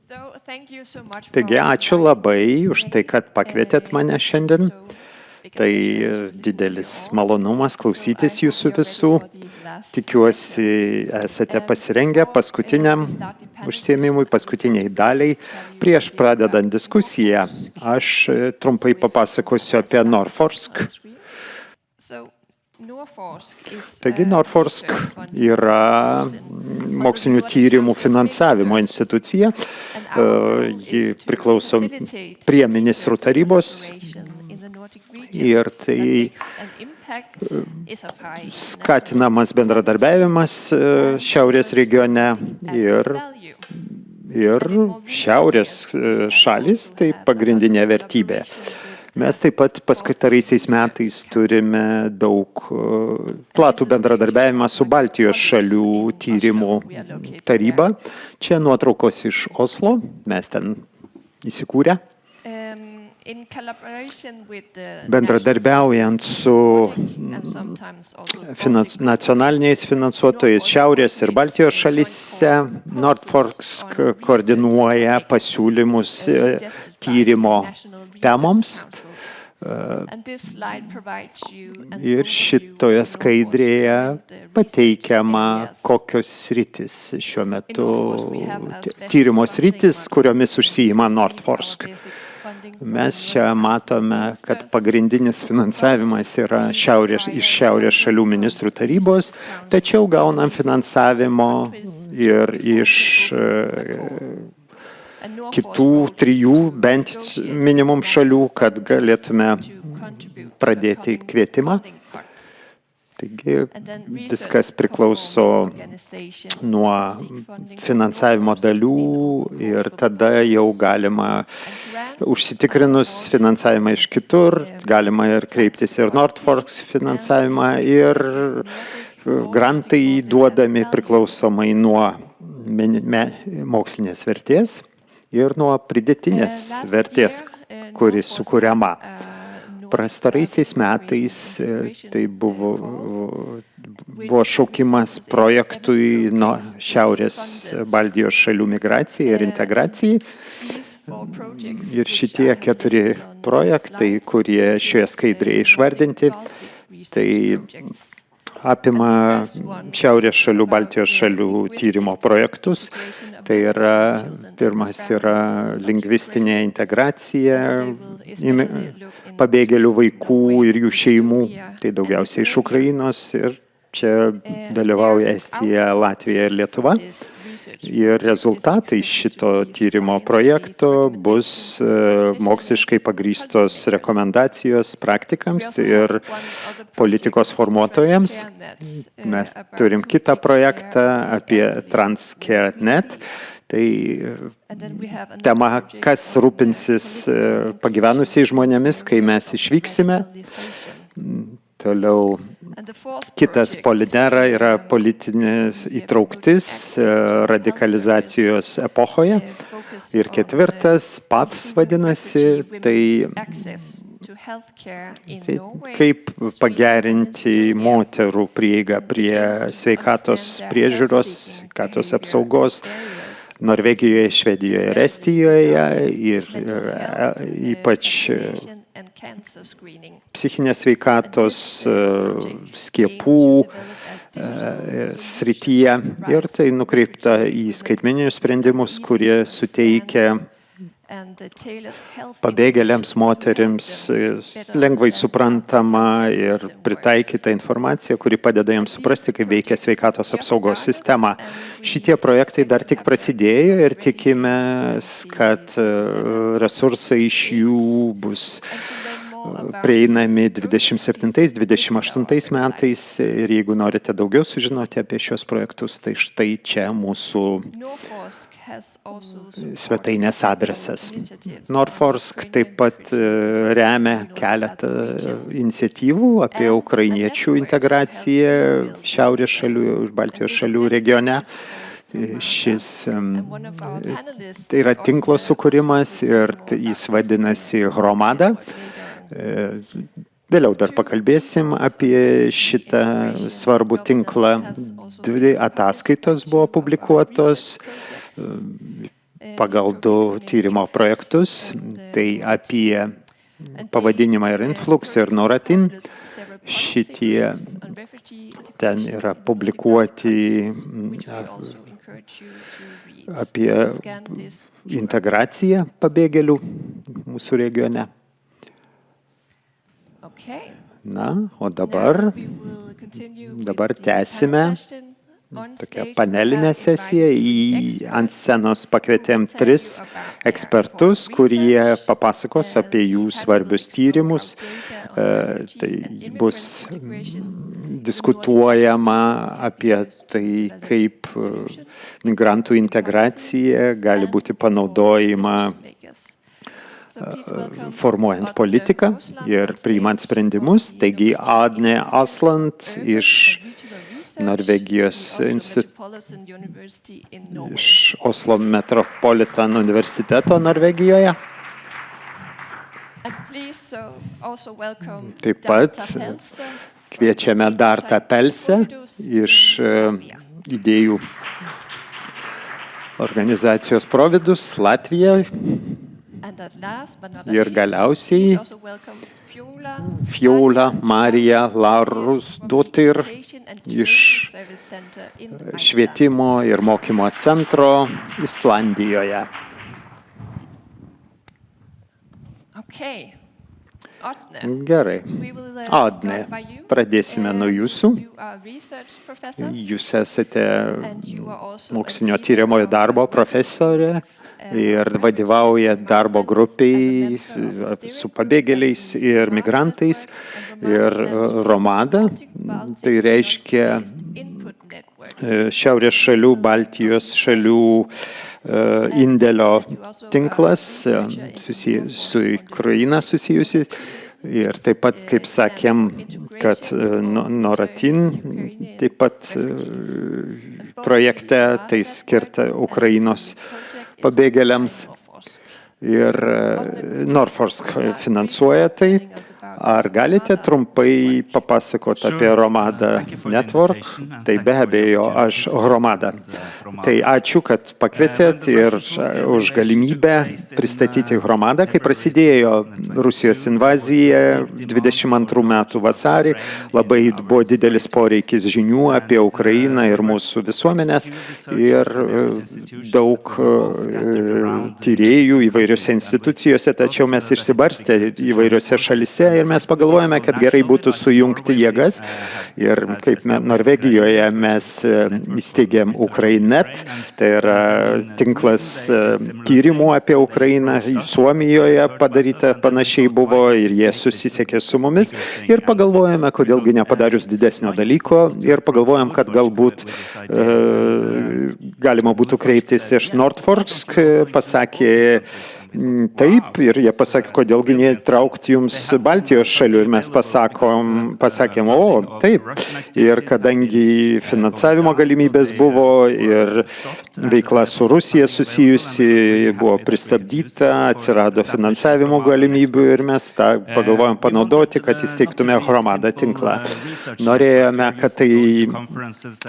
Taigi, ačiū labai už tai, kad pakvietėt mane šiandien. Tai didelis malonumas klausytis jūsų visų. Tikiuosi, esate pasirengę paskutiniam užsiėmimui, paskutiniai daliai. Prieš pradedant diskusiją, aš trumpai papasakosiu apie Norforsk. Taigi, Norforsk yra mokslinių tyrimų finansavimo institucija. Ji priklauso prie ministrų tarybos ir tai skatinamas bendradarbiavimas šiaurės regione ir šiaurės šalis tai pagrindinė vertybė. Mes taip pat paskutiniaisiais metais turime daug platų bendradarbiavimą su Baltijos šalių tyrimų taryba. Čia nuotraukos iš Oslo, mes ten įsikūrę. Bendradarbiaujant su nacionaliniais finansuotojais Šiaurės ir Baltijos šalyse, Norforsk koordinuoja pasiūlymus tyrimo temoms. Ir šitoje skaidrėje pateikiama, kokios sritis šiuo metu tyrimo sritis, kuriomis užsiima Norforsk. Mes čia matome, kad pagrindinis finansavimas yra iš šiaurės šalių ministrų tarybos, tačiau gaunam finansavimo ir iš kitų 3 bent minimum šalių, kad galėtume pradėti kvietimą. Taigi viskas priklauso nuo finansavimo dalių ir tada jau galima užsitikrinus finansavimą iš kitur, galima ir kreiptis ir Norforsk finansavimą ir grantai duodami priklausomai nuo mokslinės vertės ir nuo pridėtinės vertės, kuri sukuriama. Pastaraisiais metais tai buvo šaukimas projektui nuo Šiaurės Baltijos šalių migracijai ir integracijai. Ir šitie 4 projektai, kurie šioje skaidrėje išvardinti, tai apima Šiaurės šalių, Baltijos šalių tyrimo projektus. Tai yra, pirmas yra lingvistinė integracija pabėgėlių vaikų ir jų šeimų, tai daugiausiai iš Ukrainos ir čia dalyvauja Estija, Latvija ir Lietuva. Ir rezultatai šito tyrimo projekto bus moksliškai pagrįstos rekomendacijos praktikams ir politikos formuotojams. Mes turim kitą projektą apie Transcarenet. Tai tema, kas rūpinsis pagyvenusiais žmonėmis, kai mes išvyksime. Toliau kitas Polidera yra politinė įtrauktis radikalizacijos epochoje. Ir 4, PATS vadinasi, tai kaip pagerinti moterų prieigą prie sveikatos priežiūros, sveikatos apsaugos Norvegijoje, Švedijoje ir Estijoje ir ypač psichinės sveikatos, skiepų srityje. Ir tai nukreipta į skaitmeninius sprendimus, kurie suteikia pabėgėliams moterims lengvai suprantama ir pritaikyta informacija, kuri padeda jiems suprasti, kaip veikia sveikatos apsaugos sistema. Šitie projektai dar tik prasidėjo ir tikimės, kad resursai iš jų bus prieinami 27-28 metais ir jeigu norite daugiau sužinoti apie šios projektus, tai štai čia mūsų svetainės adresas. Norforsk taip pat remia keletą iniciatyvų apie ukrainiečių integraciją Šiaurės šalių ir Baltijos šalių regione. Šis tai yra tinklo sukūrimas ir jis vadinasi Hromada. Vėliau dar pakalbėsim apie šitą svarbų tinklą. 2 ataskaitos buvo publikuotos. pagal 2 tyrimo projektus, tai apie pavadinimą ir Influx ir Noratin. Šitie ten yra publikuoti apie integraciją pabėgėlių mūsų regione. Na, o dabar tęsime tokią panelinę sesiją. Ant scenos pakvietėm 3 ekspertus, kurie papasakos apie jų svarbius tyrimus. Tai bus diskutuojama apie tai, kaip migrantų integracija gali būti panaudojama formuojant politiką ir priimant sprendimus. Taigi Agne Asland iš Norvegijos iš Oslo Metropolitan universiteto Norvegijoje. Taip pat kviečiame Dartą Pelsę iš idėjų organizacijos Providus Latvija. Ir galiausiai Fjola Marija Larusdottir iš švietimo ir mokymo centro Islandijoje. Gerai. Agne, pradėsime nuo jūsų. Jūs esate mokslinio tyrimo ir darbo profesorė ir vadovauja darbo grupiai su pabėgėliais ir migrantais ir Romada. Tai reiškia Šiaurės šalių, Baltijos šalių indėlio tinklas su Ukraina susijusi. Ir taip pat, kaip sakėm, kad Noratin taip pat projekte tai skirta Ukrainos pabėgėliams ir Norforsk finansuoja tai. Ar galite trumpai papasakoti apie Romada Network? Tai be abejo, aš Romada. Tai ačiū, kad pakvietėt ir už galimybę pristatyti Romadą. Kai prasidėjo Rusijos invazija 22 metų vasarį, labai buvo didelis poreikis žinių apie Ukrainą ir mūsų visuomenės ir daug tyrėjų įvairiose institucijose, tačiau mes išsibarstę įvairiose šalise ir mes pagalvojame, kad gerai būtų sujungti jėgas. Ir kaip Norvegijoje mes įsteigėm Ukrainet, tai yra tinklas tyrimų apie Ukrainą. Suomijoje padaryta panašiai buvo ir jie susisiekė su mumis. Ir pagalvojame, kodėlgi nepadarius didesnio dalyko. Ir pagalvojam, kad galbūt galima būtų kreiptis iš Norforsk, pasakė taip, ir jie pasakė, kodėlgi netraukti jums Baltijos šalių, ir mes pasakėm, o, taip. Ir kadangi finansavimo galimybės buvo ir veikla su Rusija susijusi buvo pristabdyta, atsirado finansavimo galimybių ir mes tą pagalvojom panaudoti, kad įsteigtume Romada tinklą. Norėjome, kad tai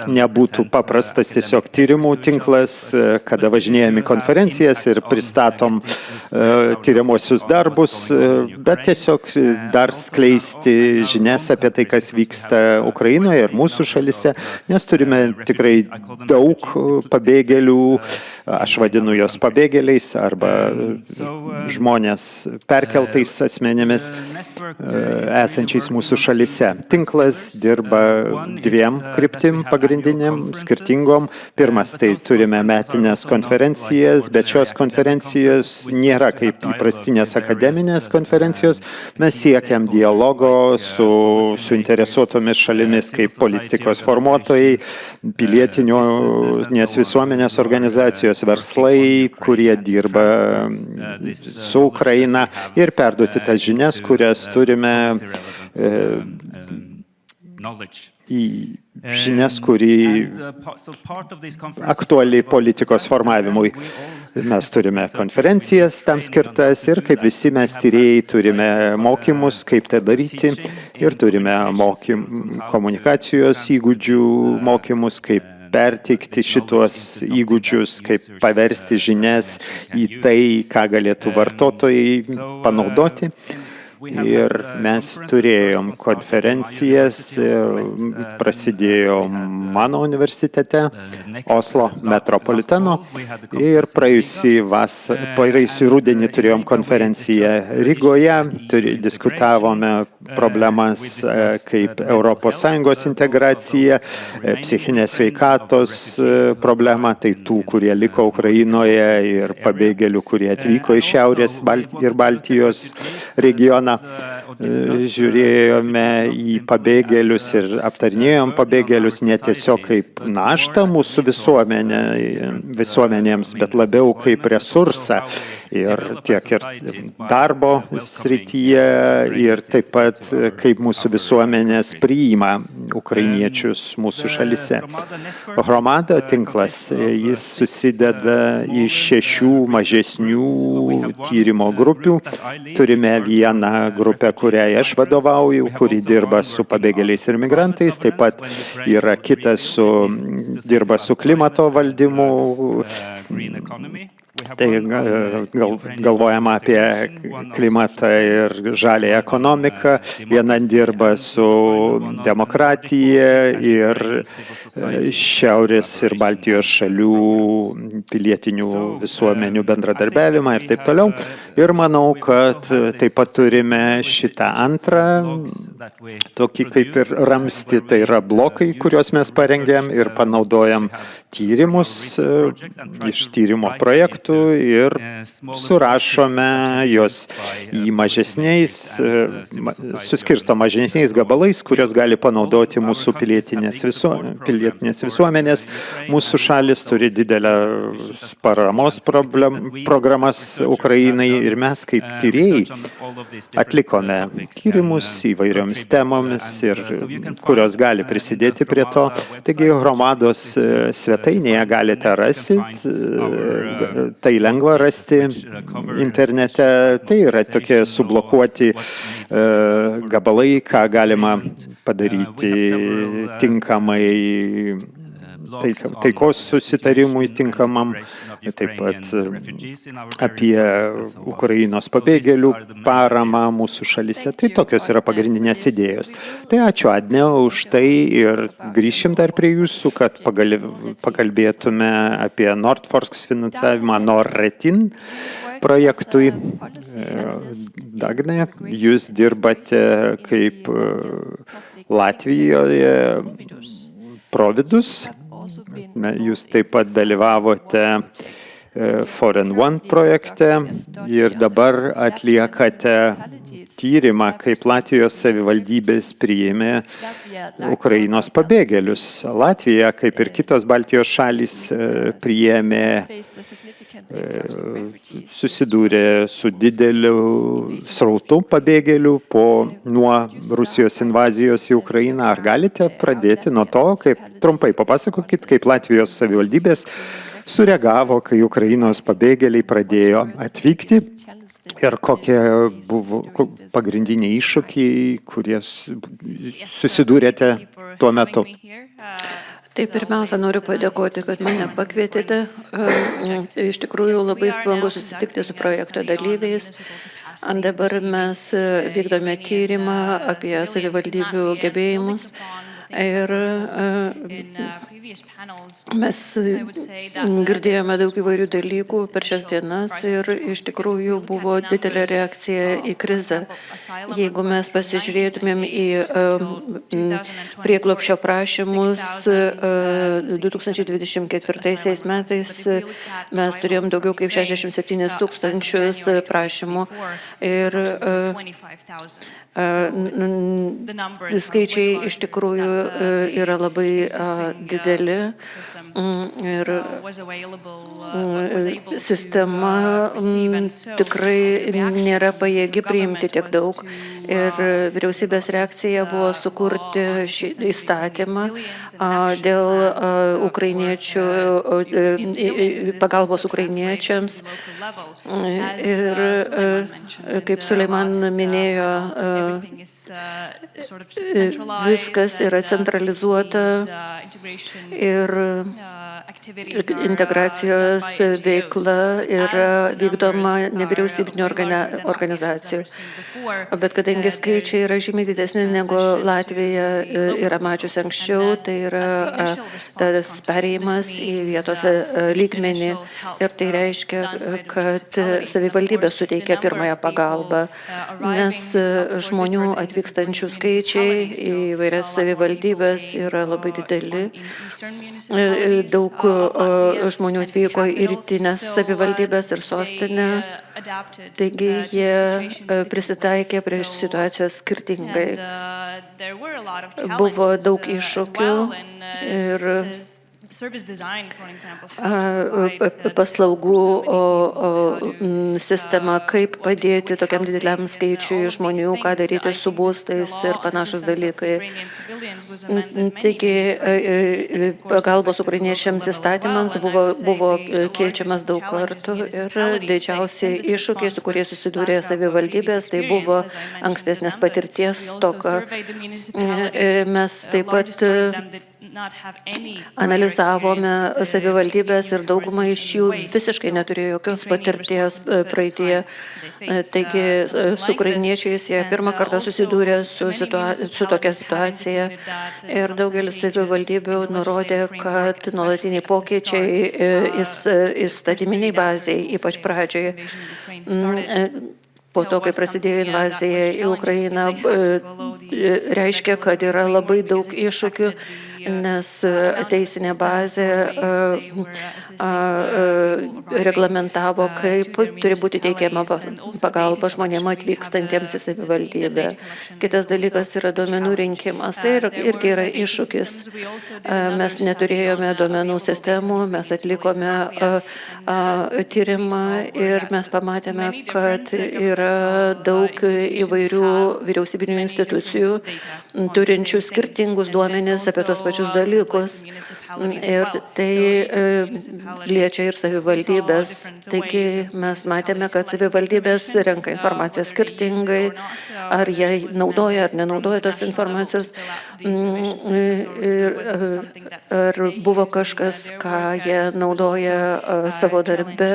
nebūtų paprastas tiesiog tyrimų tinklas, kada važinėjame į konferencijas ir pristatom tyriamosius darbus, bet tiesiog dar skleisti žinias apie tai, kas vyksta Ukrainoje ir mūsų šalise, nes turime tikrai daug pabėgėlių, aš vadinu jos pabėgėliais arba žmonės perkeltais asmenėmis esančiais mūsų šalise. Tinklas dirba 2 kryptim pagrindiniam, skirtingom. Pirmas, tai turime metinės konferencijas, bet šios konferencijos nėra kaip įprastinės akademinės konferencijos. Mes siekiam dialogo su suinteresuotomis šalimis kaip politikos formuotojai, pilietinės visuomenės organizacijos, verslai, kurie dirba su Ukraina ir perduoti tas žinias, kurias turime į žinias, kuri aktuali politikos formavimui. Mes turime konferencijas tam skirtas ir kaip visi mes tyrėjai turime mokymus, kaip tai daryti ir turime komunikacijos įgūdžių mokymus, kaip perteikti šitos įgūdžius, kaip paversti žinias į tai, ką galėtų vartotojai panaudoti. Ir mes turėjom konferencijas, prasidėjo mano universitete, Oslo metropoliteno, ir praėjusį rudenį turėjom konferenciją Rygoje, diskutavome problemas kaip ES integracija, psichinės sveikatos problema, tai tų, kurie liko Ukrainoje ir pabėgėlių, kurie atvyko iš Šiaurės ir Baltijos regioną. Žiūrėjome į pabėgėlius ir aptarinėjom pabėgėlius ne tiesiog kaip naštą mūsų visuomenėms, bet labiau kaip resursą ir tiek ir darbo srityje ir taip pat kaip mūsų visuomenės priima ukrainiečius mūsų šalyse. Hromada tinklas, jis susideda iš 6 mažesnių tyrimo grupių. Turime vieną grupę, kuriai aš vadovauju, kuri dirba su pabėgėliais ir migrantais, taip pat yra kitas dirba su klimato valdymu. Tai galvojama apie klimatą ir žaliąją ekonomiką, viena dirba su demokratija ir Šiaurės ir Baltijos šalių pilietinių visuomenių bendradarbiavimą ir taip toliau. Ir manau, kad taip pat turime šitą antrą, tokį kaip ir ramstį, tai yra blokai, kuriuos mes parengėm ir panaudojam tyrimus iš tyrimo projektų ir surašome juos į suskirsto mažesniais gabalais, kurios gali panaudoti mūsų pilietinės visuomenės. Mūsų šalis turi didelę paramos programas Ukrainai ir mes kaip tyrėjai atlikome tyrimus įvairiomis temomis, ir kurios gali prisidėti prie to. Taigi Hromados svetainėje galite rasti, tai lengva rasti internete, tai yra tokie sublokuoti gabalai, ką galima padaryti tinkamai taikos susitarimui tinkamam, taip pat apie Ukrainos pabėgėlių paramą mūsų šalyse. Tai tokios yra pagrindinės idėjos. Tai ačiū, Agne, už tai ir grįšim dar prie jūsų, kad pakalbėtume apie Nordforsk finansavimą Norretin projektui. Dagne, jūs dirbate kaip Latvijoje Providus. Jūs taip pat dalyvavote Foreign One projekte ir dabar atliekate tyrimą, kaip Latvijos savivaldybės priėmė Ukrainos pabėgėlius. Latvija, kaip ir kitos Baltijos šalys, susidūrė su dideliu srautu pabėgėlių nuo Rusijos invazijos į Ukrainą. Ar galite pradėti nuo to, trumpai papasakokit, kaip Latvijos savivaldybės sureagavo, kai Ukrainos pabėgėliai pradėjo atvykti ir kokie buvo pagrindiniai iššūkiai, kurie susidūrėte tuo metu? Tai pirmiausia, noriu padėkoti, kad mane pakvietėte. Iš tikrųjų labai smagu susitikti su projekto dalyviais. Dabar mes vykdome tyrimą apie savivaldybių gebėjimus. Ir mes girdėjome daug įvairių dalykų per šias dienas ir iš tikrųjų buvo didelė reakcija į krizę. Jeigu mes pasižiūrėtumėm į prieglobsčio prašymus 2024 metais, mes turėjom daugiau kaip 67 000 prašymų ir skaičiai iš tikrųjų yra labai dideli ir sistema tikrai nėra pajėgi priimti tiek daug Ir vyriausybės reakcija buvo sukurti šį įstatymą dėl ukrainiečių, pagalbos ukrainiečiams. Ir kaip Suleiman minėjo, viskas yra centralizuota ir integracijos veikla yra vykdoma nevyriausybinių organizacijų. Bet kadangi skaičiai yra žymiai didesni negu Latvija yra mačiusi anksčiau, tai yra tas perėjimas į vietos lygmenį ir tai reiškia, kad savivaldybė suteikia pirmąją pagalbą, nes žmonių atvykstančių skaičiai į vairias savivaldybės yra labai dideli. Daug žmonių atvyko į rytinės savivaldybės ir sostinę, taigi jie prisitaikė prie situacijos skirtingai. Buvo daug iššūkių ir paslaugų sistema, kaip padėti tokiam dideliam skaičiui žmonių, ką daryti su būstais ir panašus dalykai. Taigi, pagalbos ukrainiečiams įstatymams buvo keičiamas daug kartų ir didžiausiai iššūkiai, su kurie susidūrė savivaldybės, tai buvo ankstesnės patirties stoka. Mes taip pat analizavome savivaldybės ir dauguma iš jų visiškai neturėjo jokios patirties praeityje. Taigi su ukrainiečiais jie pirmą kartą susidūrė su tokia situacija ir daugelis savivaldybių nurodė, kad nuolatiniai pokyčiai įstatyminiai baziai, ypač pradžioje. Po to, kai prasidėjo invazija į Ukrainą, reiškia, kad yra labai daug iššūkių, nes teisinė bazė reglamentavo, kaip turi būti teikiama pagalba žmonėms atvykstantiems į savivaldybę. Kitas dalykas yra duomenų rinkimas. Tai irgi yra iššūkis. Mes neturėjome duomenų sistemų, mes atlikome tyrimą ir mes pamatėme, kad yra daug įvairių vyriausybinių institucijų, turinčių skirtingus duomenis apie tos pačius dalykus. Ir tai liečia ir savivaldybės. Taigi mes matėme, kad savivaldybės renka informaciją skirtingai, ar jie naudoja ar nenaudoja tos informacijos. Ar buvo kažkas, ką jie naudoja savo darbe.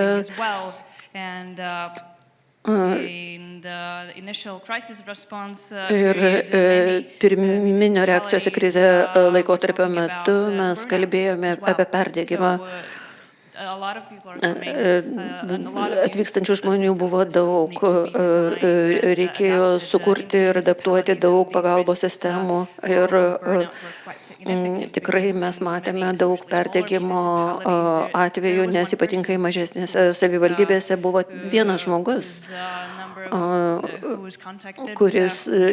Ir pirminio reakcijos į krizę laikotarpio metu mes kalbėjome apie perdegimą. Atvykstančių žmonių buvo daug, reikėjo sukurti ir adaptuoti daug pagalbos sistemų ir tikrai mes matėme daug perdegimo atvejų, nes ypatingai mažesnėse savivaldybėse buvo vienas žmogus,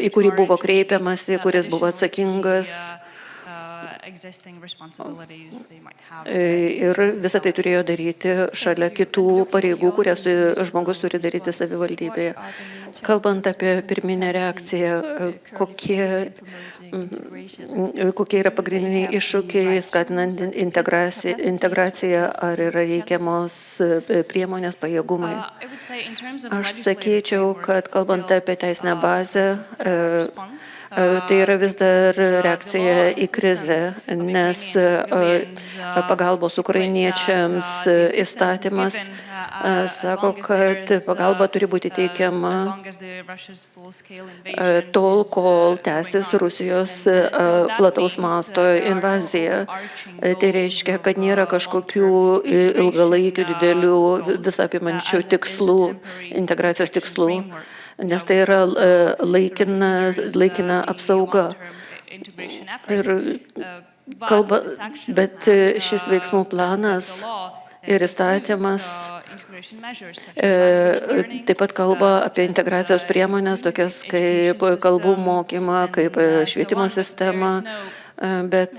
į kurį buvo kreipiamasi, kuris buvo atsakingas. Ir visą tai turėjo daryti šalia kitų pareigų, kurias žmogus turi daryti savivaldybėje. Kalbant apie pirminę reakciją, kokie yra pagrindiniai iššūkiai, skatinant integraciją, ar yra reikiamos priemonės, pajėgumai. Aš sakyčiau, kad kalbant apie teisinę bazę, tai yra vis dar reakcija į krizę, nes pagalbos ukrainiečiams įstatymas sako, kad pagalba turi būti teikiama tol, kol tęsis Rusijos plataus masto invazija. Tai reiškia, kad nėra kažkokių ilgalaikių didelių visapimančių tikslų, integracijos tikslų, nes tai yra laikina apsauga. Bet šis veiksmų planas ir įstatymas taip pat kalba apie integracijos priemonės, tokias kaip kalbų mokymą, kaip švietimo sistema, bet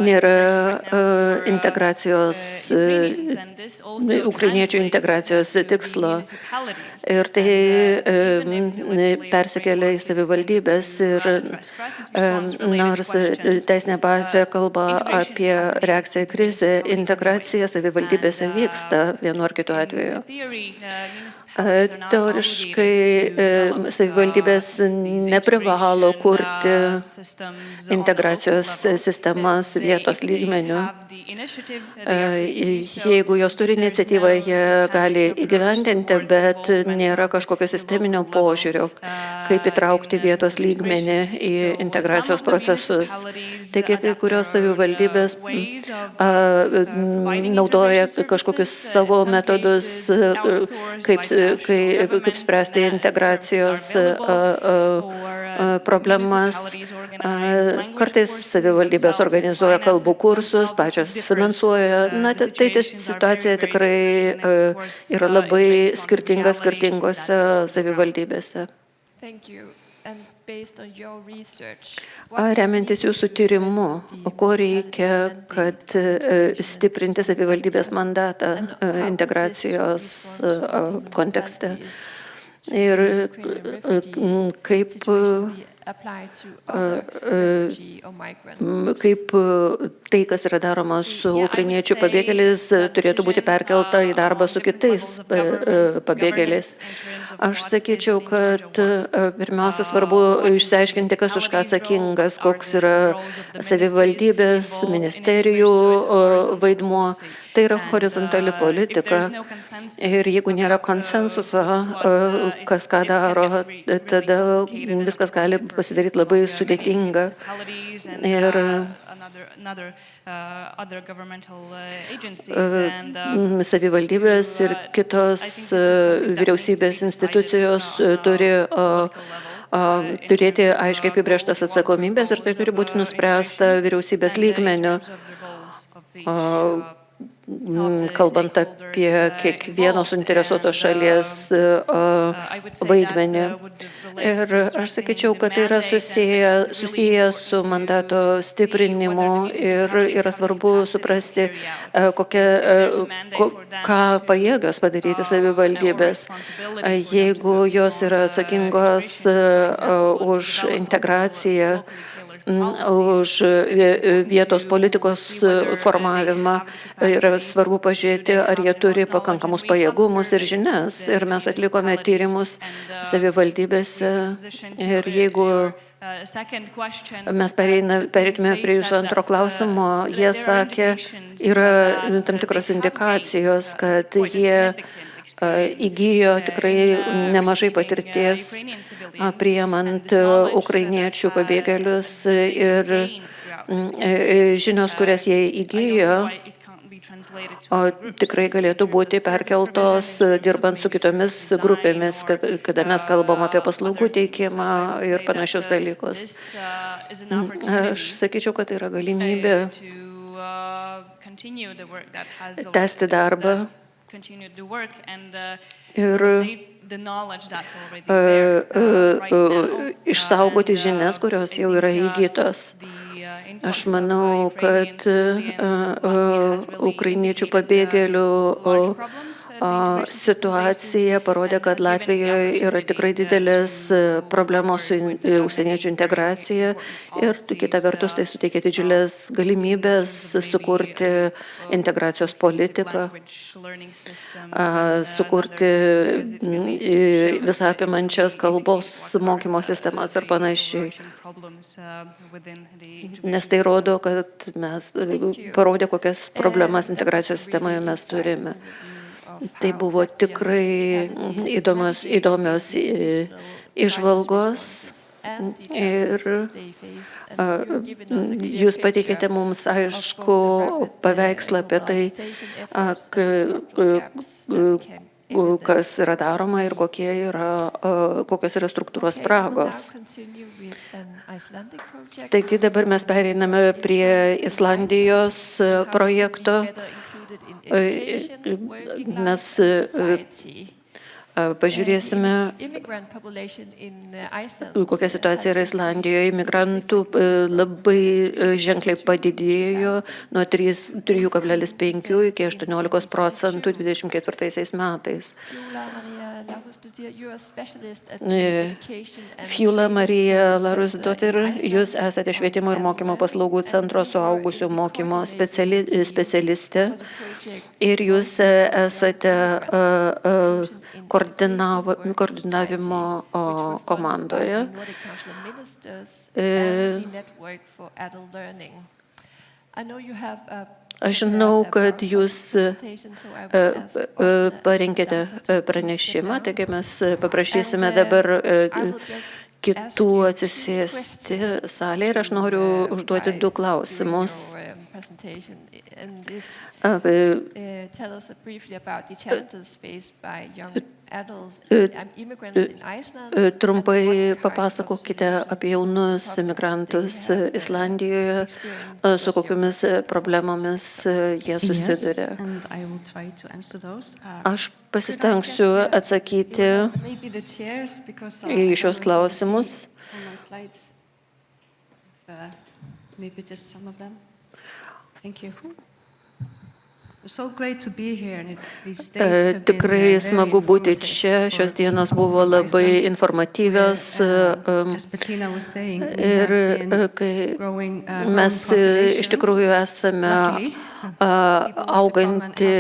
nėra integracijos, ukrainiečių integracijos tikslo. Ir tai persikelia į savivaldybės ir nors teisinė bazė kalba apie reakciją į krizę, integracija savivaldybėse vyksta vienu ar kitu atveju. Teoriškai savivaldybės neprivalo kurti integracijos sistemas vietos lygmenių. Jeigu jos turi iniciatyvą, jie gali įgyvendinti, bet nėra kažkokio sisteminio požiūrio, kaip įtraukti vietos lygmenį į integracijos procesus. Taigi, kai kurios savivaldybės naudoja kažkokius savo metodus, kaip spręsti integracijos problemas. Kartais savivaldybės organizuoja kalbų kursus, pačios finansuoja. Tai situacija tikrai yra labai skirtinga skirtingose savivaldybėse. Remiantis jūsų tyrimu, ko reikia, kad stiprinti savivaldybės mandatą integracijos kontekste ir kaip tai, kas yra daroma su ukrainiečių pabėgėliais, turėtų būti perkelta į darbą su kitais pabėgėliais. Aš sakyčiau, kad pirmiausia svarbu išsiaiškinti, kas už ką atsakingas, koks yra savivaldybės, ministerijų vaidmuo. Tai yra horizontali politika ir jeigu nėra konsensuso, kas ką daro, tada viskas gali pasidaryti labai sudėtinga. Ir savivaldybės ir kitos vyriausybės institucijos turi turėti aiškiai apibrėžtas atsakomybės ir tai turi būti nuspręsta vyriausybės lygmeniu. Kalbant apie kiekvienos suinteresuotos šalies vaidmenį. Ir aš sakyčiau, kad tai yra susiję su mandato stiprinimu ir yra svarbu suprasti, ką pajėgios padaryti savivaldybės. Jeigu jos yra atsakingos už integraciją, už vietos politikos formavimą, yra svarbu pažiūrėti, ar jie turi pakankamus pajėgumus ir žinias. Ir mes atlikome tyrimus savivaldybėse ir jeigu mes pereitume prie jūsų antro klausimo, jie sakė, yra tam tikros indikacijos, kad jie įgijo tikrai nemažai patirties priimant ukrainiečių pabėgėlius ir žinios, kurias jie įgijo, tikrai galėtų būti perkeltos dirbant su kitomis grupėmis, kada mes kalbam apie paslaugų teikimą ir panašius dalykus. Aš sakyčiau, kad tai yra galimybė tęsti darbą ir išsaugoti žinias, kurios jau yra įgytos. Aš manau, kad ukrainiečių pabėgėlių situacija parodė, kad Latvijoje yra tikrai didelės problemos su užsieniečių integracija ir kita vertus tai suteikia didžiulės galimybės sukurti integracijos politiką, sukurti visą apimančias kalbos mokymo sistemas ir panašiai. Nes tai rodo, kad parodė, kokias problemas integracijos sistemoje mes turime. Tai buvo tikrai įdomios įžvalgos ir jūs pateikėte mums aišku paveikslą apie tai, kas yra daroma ir kokios yra struktūros spragos. Taigi dabar mes pereiname prie Islandijos projekto. Mes Pažiūrėsime, kokia situacija yra Islandijoje. Imigrantų labai ženkliai padidėjo nuo 3,5 iki 18% 24 metais. Fiula Marija Larusdottir, jūs esate švietimo ir mokymo paslaugų centro suaugusių mokymo specialistė ir jūs esate koordinavimo komandoje. Aš žinau, kad jūs parengėte pranešimą, taigi mes paprašysime dabar kitų atsisėsti salėje ir aš noriu užduoti 2 klausimus. Trumpai papasakokite apie jaunus imigrantus Islandijoje, su kokiomis problemomis jie susiduria. Aš pasistengsiu atsakyti į šios klausimus. Tikrai smagu būti čia. Šios dienos buvo labai informatyvios. Ir kai mes iš tikrųjų esame auganti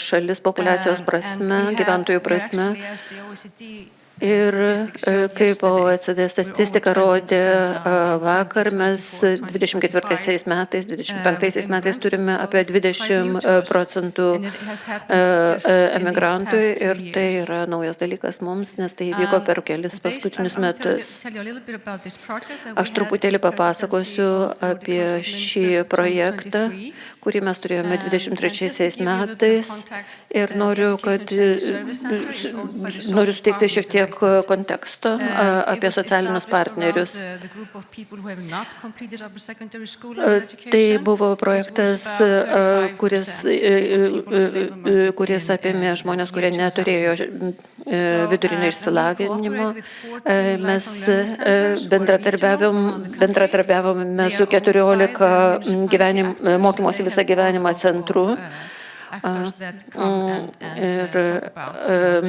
šalis populiacijos prasme, gyventojų prasme. Ir kaip OECD statistika rodė vakar, mes 24 metais, 25 metais turime apie 20% emigrantų ir tai yra naujas dalykas mums, nes tai vyko per kelis paskutinius metus. Aš truputėlį papasakosiu apie šį projektą, kurį mes turėjome 23 metais ir noriu suteikti šiek tiek konteksto apie socialinius partnerius. Tai buvo projektas, kuris apėmė žmonės, kurie neturėjo vidurinio išsilavinimo. Mes bendradarbiavome su 14 mokymosi visą gyvenimą centrų. Ir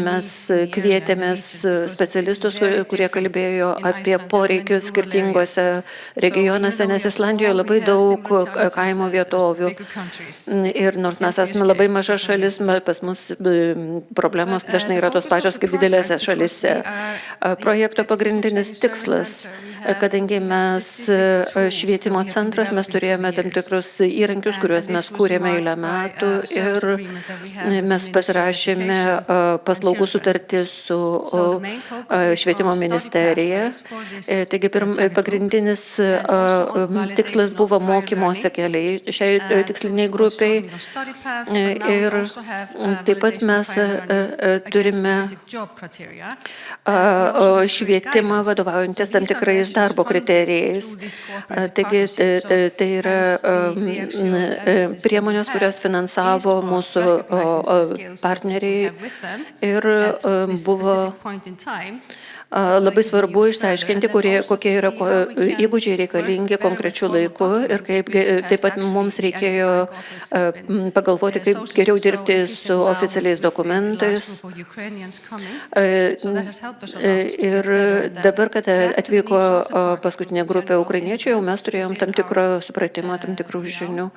mes kvietėmės specialistus, kurie kalbėjo apie poreikius skirtingose regionuose, nes Islandijoje labai daug kaimo vietovių. Ir nors mes esame labai maža šalis, pas mus problemos dažnai yra tos pačios kaip didelėse šalise. Projekto pagrindinis tikslas, kadangi mes švietimo centras, mes turėjome tam tikrus įrankius, kuriuos mes kūrėme eilę metų ir mes pasirašėme paslaugų sutartį su švietimo ministerija. Taigi pagrindinis tikslas buvo mokymosi keliai šiai tiksliniai grupiai. Ir taip pat mes turime švietimą vadovaujantis tam tikrais darbo kriterijais. Taigi tai yra priemonės, kurios finansavo mūsų partneriai ir buvo labai svarbu išsiaiškinti, kokie yra įgūdžiai reikalingi konkrečių laikų ir taip pat mums reikėjo pagalvoti, kaip geriau dirbti su oficialiais dokumentais. Ir dabar, kad atvyko paskutinė grupė ukrainiečių, jau mes turėjom tam tikrą supratimą, tam tikrų žinių.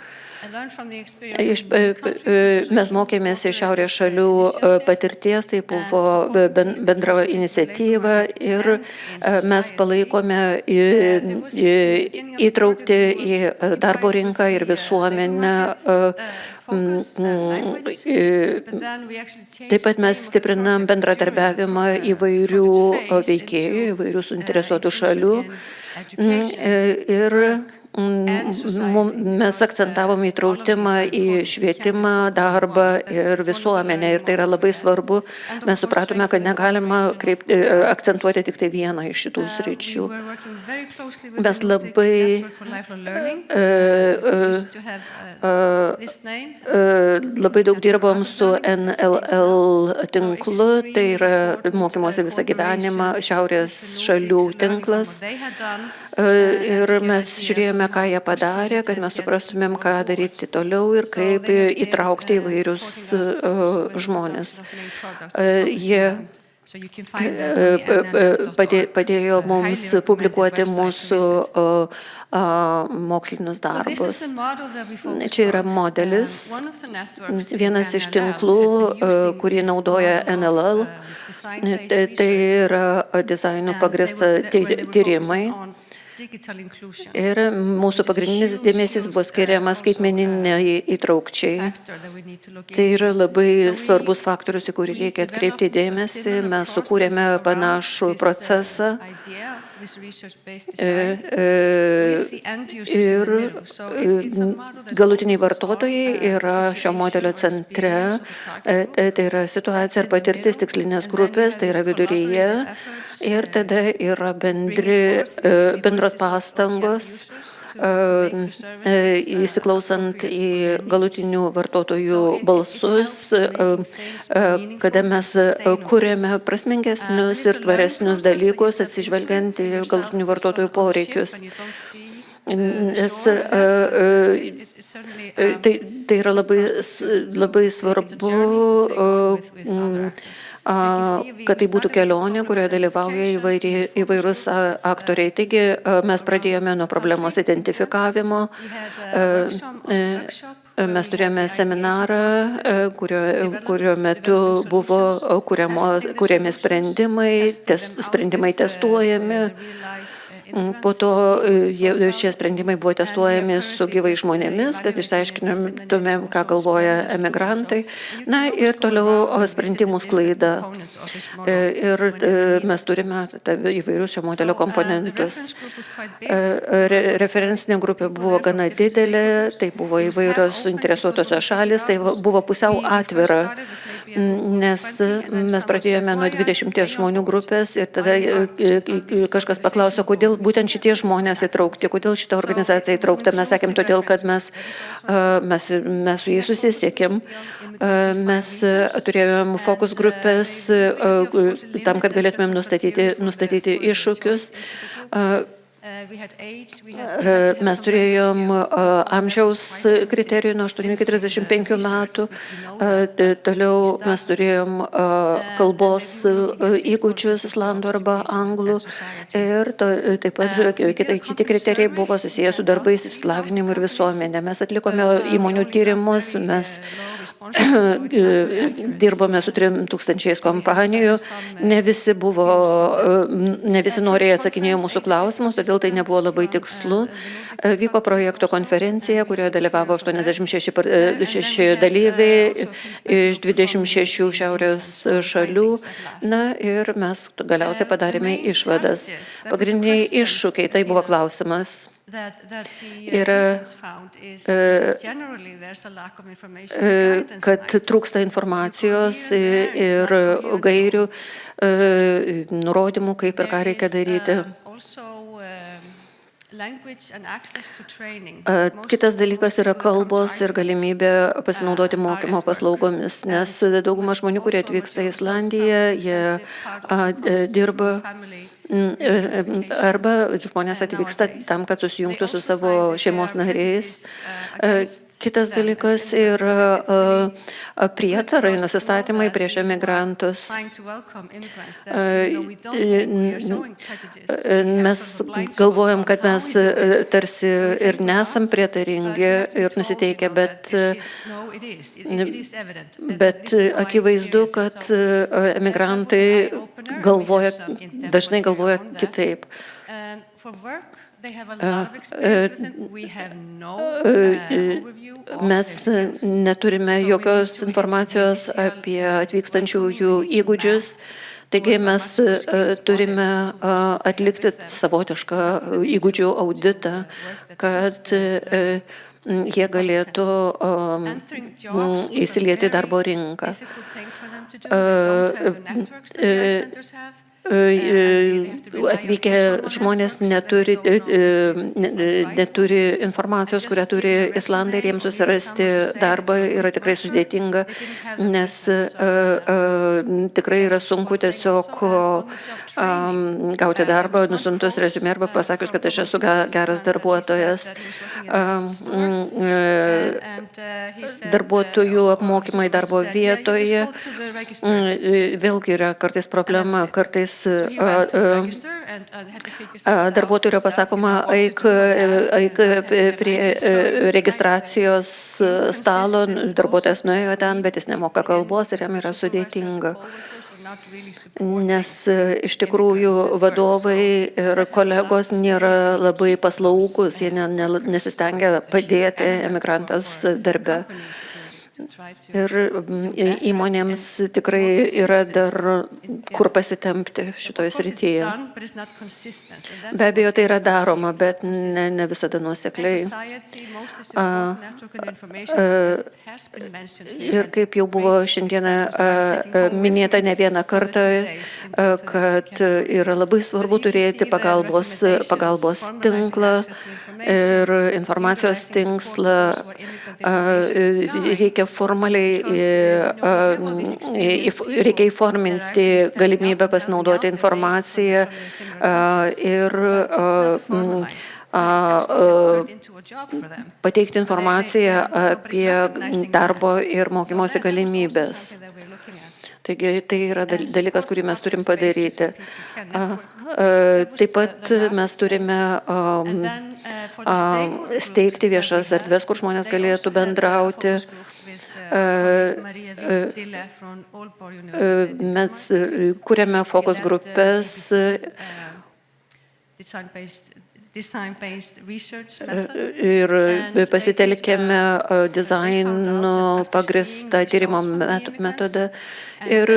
Mes mokėmės iš šiaurės šalių patirties, tai buvo bendra iniciatyva ir mes palaikome įtraukti į darbo rinką ir visuomenę. Taip pat mes stiprinam bendradarbiavimą įvairių veikėjų, įvairių suinteresuotų šalių. Ir mes akcentavom įtrautimą į švietimą, darbą ir visuomenę. Ir tai yra labai svarbu. Mes supratome, kad negalima akcentuoti tik tai vieną iš šitų sričių. Mes labai daug dirbom su NLL tinklu, tai yra mokymosi visą gyvenimą šiaurės šalių tinklas. Ir mes žiūrėjome, ką jie padarė, kad mes suprastumėm, ką daryti toliau ir kaip įtraukti įvairius žmonės. Jie padėjo mums publikuoti mūsų mokslinius darbus. Čia yra modelis, vienas iš tinklų, kurį naudoja NLL, tai yra dizainų pagrįsta tyrimai. Ir mūsų pagrindinis dėmesys buvo skiriamas skaitmeniniai įtraukčiai. Tai yra labai svarbus faktorius, į kurį reikia atkreipti dėmesį. Mes sukūrėme panašų procesą ir galutiniai vartotojai yra šio modelio centre. Tai yra situacija ar patirtis tikslinės grupės, tai yra viduryje. Ir tada yra bendros pastangos, įsiklausant į galutinių vartotojų balsus, kada mes kuriame prasmingesnius ir tvaresnius dalykus, atsižvelgiant į galutinių vartotojų poreikius. Nes tai yra labai svarbu, kad tai būtų kelionė, kurioje dalyvauja įvairūs aktoriai. Taigi mes pradėjome nuo problemos identifikavimo. Mes turėjome seminarą, kurio metu buvo kuriami sprendimai testuojami. Po to šie sprendimai buvo testuojami su gyvai žmonėmis, kad išsiaiškintumėm, ką galvoja emigrantai. Na ir toliau sprendimų sklaida. Ir mes turime įvairius šio modelio komponentus. Referencinė grupė buvo gana didelė, tai buvo įvairios suinteresuotosios šalis, tai buvo pusiau atvira, nes mes pradėjome nuo 20 žmonių grupės ir tada kažkas paklausė, kodėl būtent šitie žmonės įtraukti, kodėl šita organizacija įtraukta. Mes sakėm, todėl, kad mes su jais susisiekėm. Mes turėjom fokus grupės tam, kad galėtumėm nustatyti iššūkius. Mes turėjom amžiaus kriterijų nuo 8 iki 35 metų, toliau mes turėjom kalbos įgūdžius islandų arba anglų ir taip pat kiti kriterijai buvo susijęs su darbais, išsilavinimu ir visuomenė. Mes atlikome įmonių tyrimus, mes dirbome su 3000 kompanijų, ne visi noriai atsakinėjo mūsų klausimus, todėl tai nebuvo labai tikslu. Vyko projekto konferencija, kurioje dalyvavo 86 dalyviai iš 26 šiaurės šalių. Na ir mes galiausiai padarėme išvadas. Pagrindiniai iššūkiai, tai buvo klausimas. Yra, kad trūksta informacijos ir gairių, nurodymų, kaip ir ką reikia daryti. Kitas dalykas yra kalbos ir galimybė pasinaudoti mokymo paslaugomis, nes dauguma žmonių, kurie atvyksta į Islandiją, jie dirba arba žmonės atvyksta tam, kad susijungtų su savo šeimos nariais. Kitas dalykas yra prietarai, nusistatymai prieš emigrantus. Mes galvojam, kad mes tarsi ir nesam prietaringi ir nusiteikę, bet akivaizdu, kad emigrantai dažnai galvoja kitaip. Mes neturime jokios informacijos apie atvykstančiųjų įgūdžius, Taigi mes turime atlikti savotišką įgūdžių auditą, kad jie galėtų įsilieti į darbo rinką. Atvykę žmonės neturi informacijos, kurią turi Islandai, ir jiems susirasti darbą yra tikrai sudėtinga, nes tikrai yra sunku tiesiog gauti darbą, nusiuntus reziumė arba pasakius, kad aš esu geras darbuotojas. Darbuotojų apmokymai darbo vietoje vėlgi yra kartais problema, kartais darbuotojų yra pasakoma, eik prie registracijos stalo, darbuotojas nuėjo ten, bet jis nemoka kalbos ir jam yra sudėtinga. Nes iš tikrųjų vadovai ir kolegos nėra labai paslaugus, jie nesistengia padėti emigrantams darbe. Ir įmonėms tikrai yra dar kur pasitempti šitoje srityje. Be abejo, tai yra daroma, bet ne visada nuosekliai. Ir kaip jau buvo šiandieną minėta ne vieną kartą, kad yra labai svarbu turėti pagalbos tinklą ir informacijos tinklą. Reikia reikia įforminti galimybę pasinaudoti informaciją ir pateikti informaciją apie darbo ir mokymosi galimybės. Taigi tai yra dalykas, kurį mes turim padaryti. Taip pat mes turime steigti viešas erdves, kur žmonės galėtų bendrauti. Mes kuriame fokus grupės ir pasitelkėme dizaino pagrįstą tyrimo metodą. Ir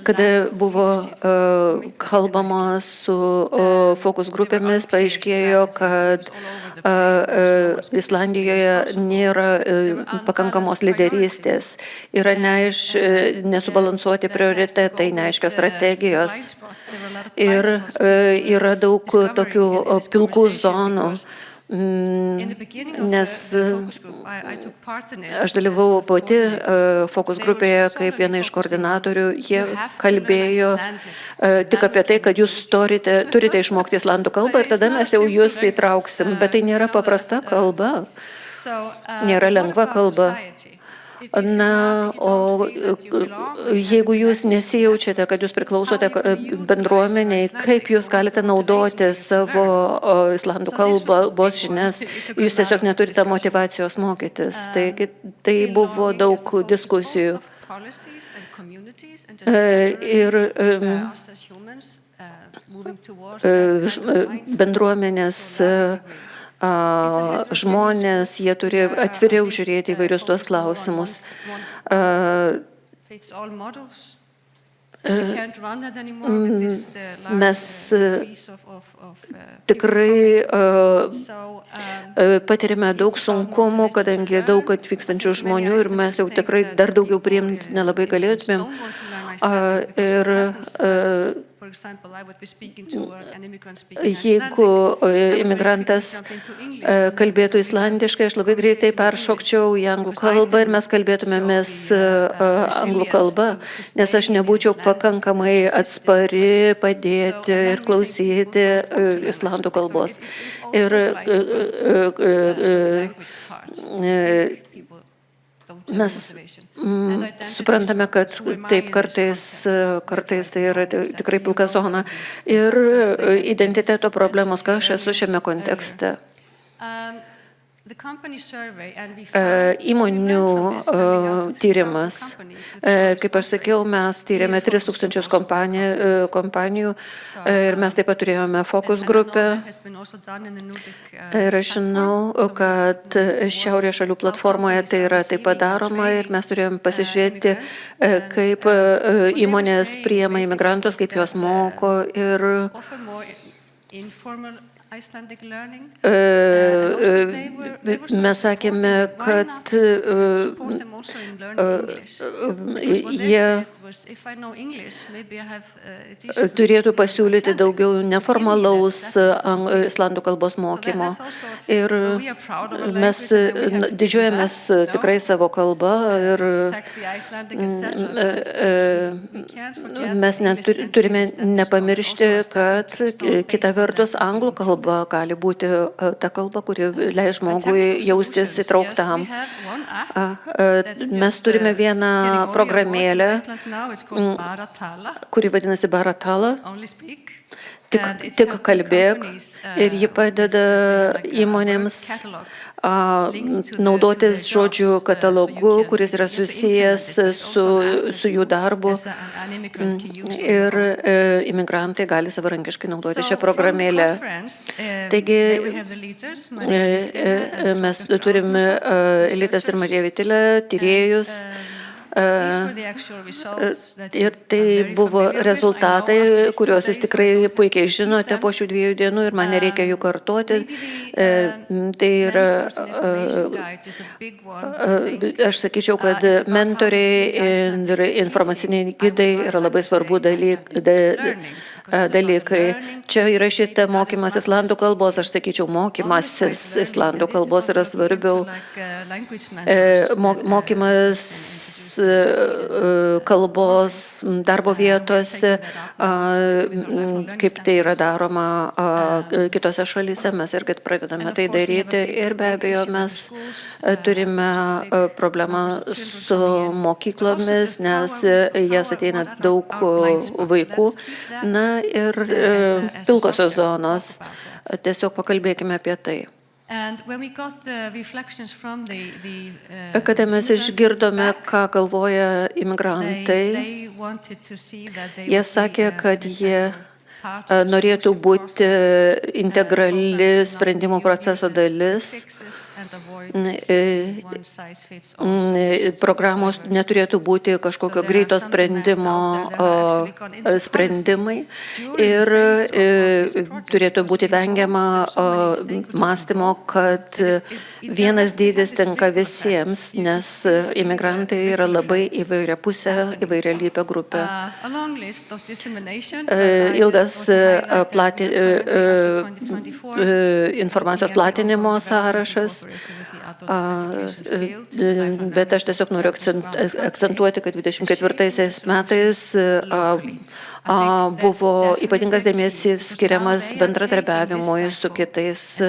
kada buvo kalbama su fokus grupėmis, paaiškėjo, kad Islandijoje nėra pakankamos lyderystės, yra nesubalansuoti prioritetai, neaiškios strategijos ir yra daug tokių pilkų zonų. Nes aš dalyvau pati fokus grupėje kaip viena iš koordinatorių, jie kalbėjo tik apie tai, kad jūs turite išmokti islandų kalbą ir tada mes jau jūs įtrauksim, bet tai nėra paprasta kalba, nėra lengva kalba. Na, o jeigu jūs nesijaučiate, kad jūs priklausote bendruomeniai, kaip jūs galite naudoti savo islandų kalbos žinias, jūs tiesiog neturite motyvacijos mokytis. Tai buvo daug diskusijų. Ir bendruomenės žmonės, jie turi atviriau žiūrėti įvairius tuos klausimus. Mes tikrai patirime daug sunkumų, kadangi daug atvykstančių žmonių ir mes jau tikrai dar daugiau priimti nelabai galėtumėm. Ir jeigu imigrantas kalbėtų islandiškai, aš labai greitai peršokčiau į anglų kalbą ir mes kalbėtumėmės anglų kalbą, nes aš nebūčiau pakankamai atspari padėti ir klausyti islandų kalbos. Ir mes suprantame, kad taip kartais tai yra tikrai pilka zona. Ir identiteto problemos, ką aš esu šiame kontekste. Įmonių tyrimas. Kaip aš sakiau, mes tyrėme 3000 kompanijų ir mes taip pat turėjome fokus grupę. Ir aš žinau, kad Šiaurės šalių platformoje tai yra taip pat daroma ir mes turėjome pasižiūrėti, kaip įmonės priima imigrantus, kaip juos moko ir mes sakėme, kad jie turėtų pasiūlyti daugiau neformalaus islandų kalbos mokymo. Ir mes didžiuojamės tikrai savo kalbą ir mes turime nepamiršti, kad kita vertus anglų kalba gali būti ta kalba, kuri leis žmogui jaustis įtrauktam. Mes turime vieną programėlę, kuri vadinasi Baratala. Tik kalbėk ir ji padeda įmonėms naudotis žodžių katalogu, kuris yra susijęs su jų darbu. Ir imigrantai gali savarankiškai naudoti šią programėlę. Taigi mes turime Elitas ir Marija Vitilė, tyrėjus. Ir tai buvo rezultatai, kuriuos jūs tikrai puikiai žinote po šių 2 dienų ir man nereikia jų kartoti. Tai yra, aš sakyčiau, kad mentoriai ir informaciniai gidai yra labai svarbu dalykai. Čia yra šita mokymas islandų kalbos, aš sakyčiau, mokymasis islandų kalbos yra svarbiau. Mokymas kalbos darbo vietose, kaip tai yra daroma kitose šalyse, mes irgi pradedame tai daryti ir be abejo mes turime problemą su mokyklomis, nes jas ateina daug vaikų. Na ir pilkosios zonos, tiesiog pakalbėkime apie tai. Kada mes išgirdome, ką galvoja imigrantai, jie sakė, kad jie norėtų būti integrali sprendimo proceso dalis. Programos neturėtų būti kažkokio greito sprendimai ir turėtų būti vengiama mąstymo, kad vienas dydis tinka visiems, nes imigrantai yra labai įvairiapusė, įvairialypė grupė. Ilgas informacijos platinimo sąrašas, bet aš tiesiog noriu akcentuoti, kad 24 metais buvo ypatingas dėmesys skiriamas bendradarbiavimui su kitomis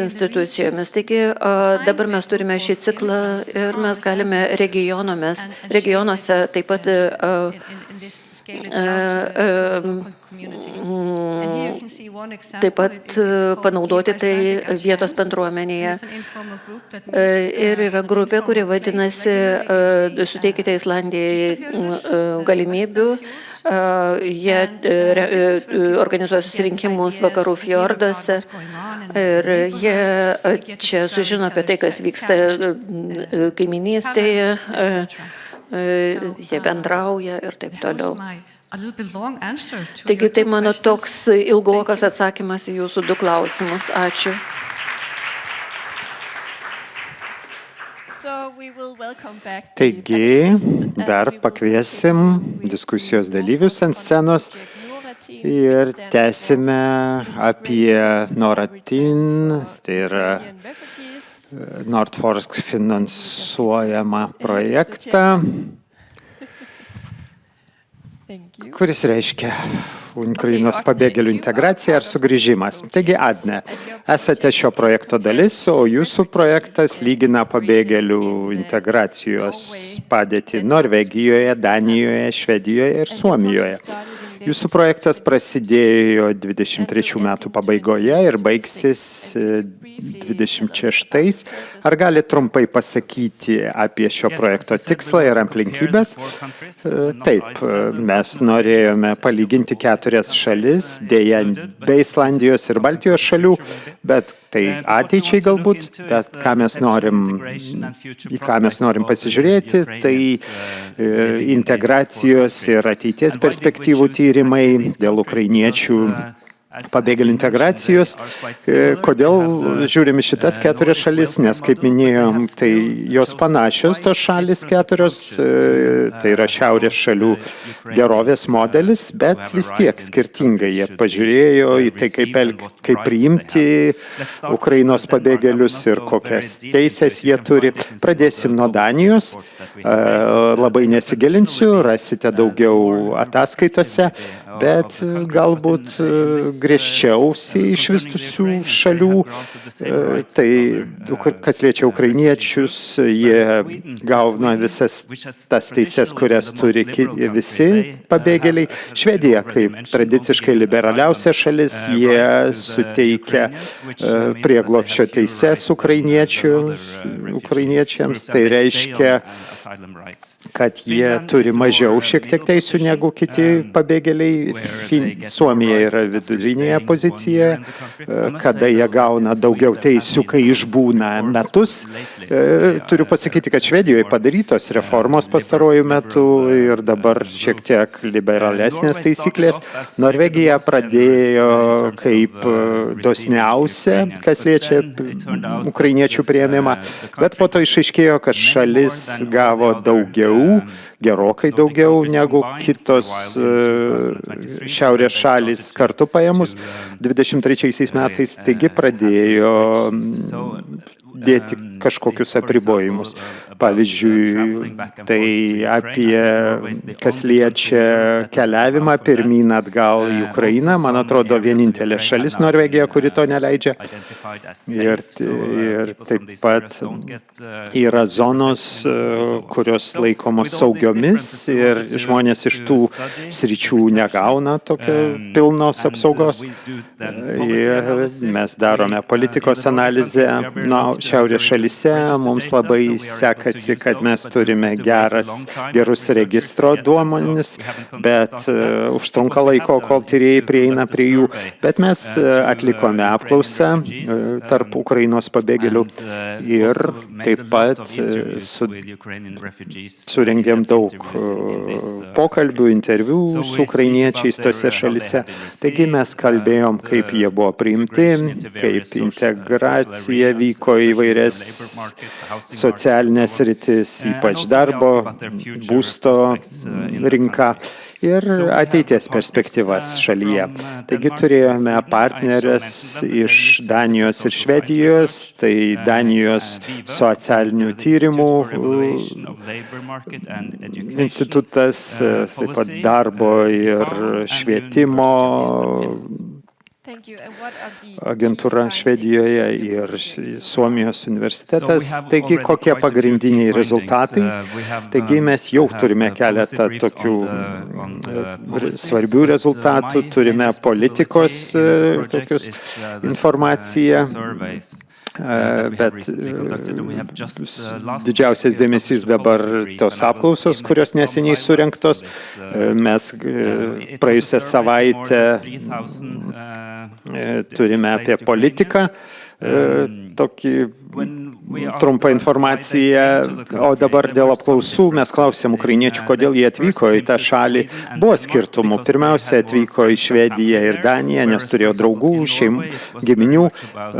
institucijomis. Taigi dabar mes turime šį ciklą ir mes galime regionuose taip pat panaudoti tai vietos bendruomenėje. Ir yra grupė, kuri vadinasi Suteikite Islandijai galimybių. Jie organizuoja susirinkimus vakarų fjorduose ir jie čia sužino apie tai, kas vyksta kaiminystėje. Jie bendrauja ir taip toliau. Taigi tai mano toks ilgokas atsakymas į jūsų 2 klausimus. Ačiū. Taigi, dar pakviesim diskusijos dalyvius ant scenos ir tęsime apie Noratin, tai yra Nordforsk finansuojamą projektą, kuris reiškia Ukrainos pabėgėlių integraciją ar sugrįžimas. Taigi, Agne, esate šio projekto dalis, o jūsų projektas lygina pabėgėlių integracijos padėtį Norvegijoje, Danijoje, Švedijoje ir Suomijoje. Jūsų projektas prasidėjo 23 metų pabaigoje ir baigsis 26. Ar galite trumpai pasakyti apie šio projekto tikslą ir aplinkybės? Taip, mes norėjome palyginti 4 šalis, dėja be Islandijos ir Baltijos šalių, bet tai ateičiai galbūt, bet į ką mes norim pasižiūrėti, tai integracijos ir ateities perspektyvų tyrimai dėl ukrainiečių pabėgėlių integracijos. Kodėl žiūrim į šitas 4 šalis, nes, kaip minėjom, tai jos panašios, tos šalis 4, tai yra šiaurės šalių gerovės modelis, bet vis tiek skirtingai jie pažiūrėjo į tai, kaip priimti Ukrainos pabėgėlius ir kokias teisės jie turi. Pradėsim nuo Danijos, labai nesigilinsiu, rasite daugiau ataskaitose, bet galbūt griežčiausiai išvystusių šalių, tai kas liečia ukrainiečius, jie gauna visas tas teises, kurias turi visi pabėgėliai. Švedija, kaip tradiciškai liberaliausia šalis, jie suteikia prieglobsčio teises ukrainiečiams, tai reiškia, kad jie turi mažiau šiek tiek teisių negu kiti pabėgėliai. Suomija yra vidurinėje pozicijoje, kada jie gauna daugiau teisių, kai išbūna metus. Turiu pasakyti, kad Švedijoje padarytos reformos pastaruoju metu ir dabar šiek tiek liberalesnės taisyklės. Norvegija pradėjo kaip dosniausia, kas liečia ukrainiečių priėmimą, bet po to išaiškėjo, kad šalis gavo daugiau, gerokai daugiau negu kitos šiaurės šalys kartu paėmus 23 metais, taigi pradėjo dėti kažkokius apribojimus. Pavyzdžiui, tai kas liečia keliavimą pirmyn atgal į Ukrainą, man atrodo, vienintelė šalis Norvegija, kuri to neleidžia. Ir taip pat yra zonos, kurios laikomos saugiomis ir žmonės iš tų sričių negauna tokio pilnos apsaugos. Ir mes darome politikos analizę. Šiaurės šalyse mums labai sekasi, kad mes turime gerus registro duomenis, bet užtrunka laiko, kol tyrėjai prieina prie jų. Bet mes atlikome apklausą tarp Ukrainos pabėgėlių ir taip pat surengėm daug pokalbių, interviu su ukrainiečiais tose šalyse. Taigi mes kalbėjom, kaip jie buvo priimti, kaip integracija vyko įvairias socialinės sritis, ypač darbo, būsto rinką ir ateities perspektyvas šalyje. Taigi turėjome partnerės iš Danijos ir Švedijos, tai Danijos socialinių tyrimų institutas, taip pat darbo ir švietimo agentūra Švedijoje ir Suomijos universitetas. Taigi, kokie pagrindiniai rezultatai? Taigi, mes jau turime keletą tokių svarbių rezultatų, turime politikos tokius informaciją. Bet didžiausias dėmesys dabar tos apklausos, kurios neseniai surengtos. Mes praėjusią savaitę turime apie politiką tokį trumpą informaciją, o dabar dėl apklausų mes klausėm ukrainiečių, kodėl jie atvyko į tą šalį. Buvo skirtumų. Pirmiausia, atvyko į Švediją ir Daniją, nes turėjo draugų, giminių,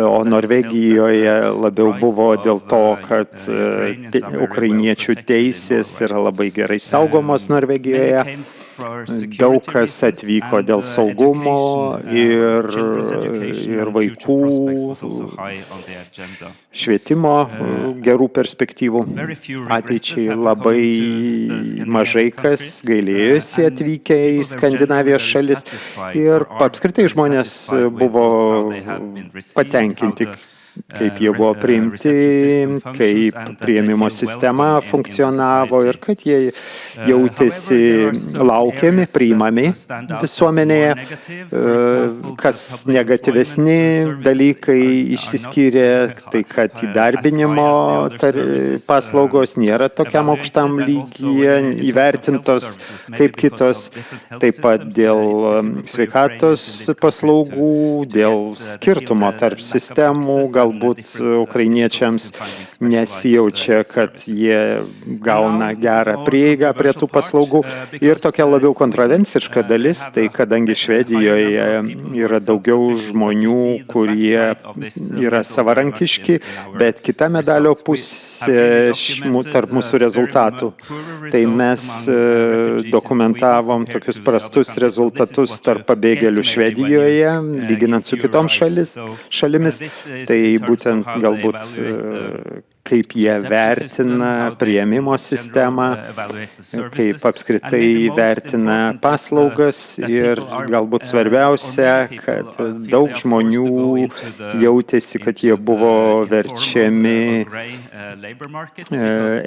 o Norvegijoje labiau buvo dėl to, kad ukrainiečių teisės yra labai gerai saugomos Norvegijoje. Daug kas atvyko dėl saugumo ir vaikų švietimo gerų perspektyvų. Ateičiai labai mažai kas gailėjosi atvykę į Skandinavijos šalis ir apskritai žmonės buvo patenkinti kaip jie buvo priimti, kaip priėmimo sistema funkcionavo ir kad jie jautėsi laukiami, priimami visuomenėje. Kas negatyvesni dalykai išsiskyrė, tai kad įdarbinimo paslaugos nėra tokiam aukštam lygyje įvertintos kaip kitos, taip pat dėl sveikatos paslaugų, dėl skirtumo tarp sistemų, galbūt ukrainiečiams nesijaučia, kad jie gauna gerą prieigą prie tų paslaugų. Ir tokia labiau kontroversiška dalis, tai kadangi Švedijoje yra daugiau žmonių, kurie yra savarankiški, bet kita medalio pusė tarp mūsų rezultatų. Tai mes dokumentavom tokius prastus rezultatus tarp pabėgėlių Švedijoje, lyginant su kitom šalimis. Tai būtent galbūt kaip jie vertina priėmimo sistemą, kaip apskritai vertina paslaugas ir galbūt svarbiausia, kad daug žmonių jautėsi, kad jie buvo verčiami